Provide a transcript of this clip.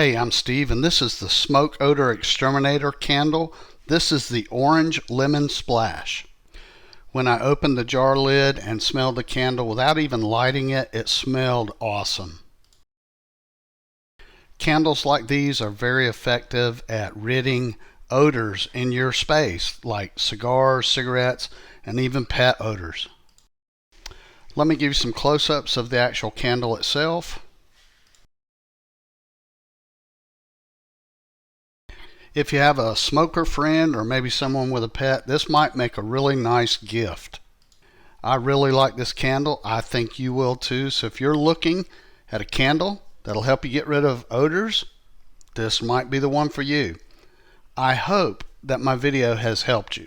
Hey, I'm Steve, and this is the Smoke Odor Exterminator Candle. This is the Orange Lemon Splash. When I opened the jar lid and smelled the candle without even lighting it, it smelled awesome. Candles like these are very effective at ridding odors in your space, like cigars, cigarettes, and even pet odors. Let me give you some close-ups of the actual candle itself. If you have a smoker friend or maybe someone with a pet, this might make a really nice gift. I really like this candle. I think you will too. So if you're looking at a candle that'll help you get rid of odors, this might be the one for you. I hope that my video has helped you.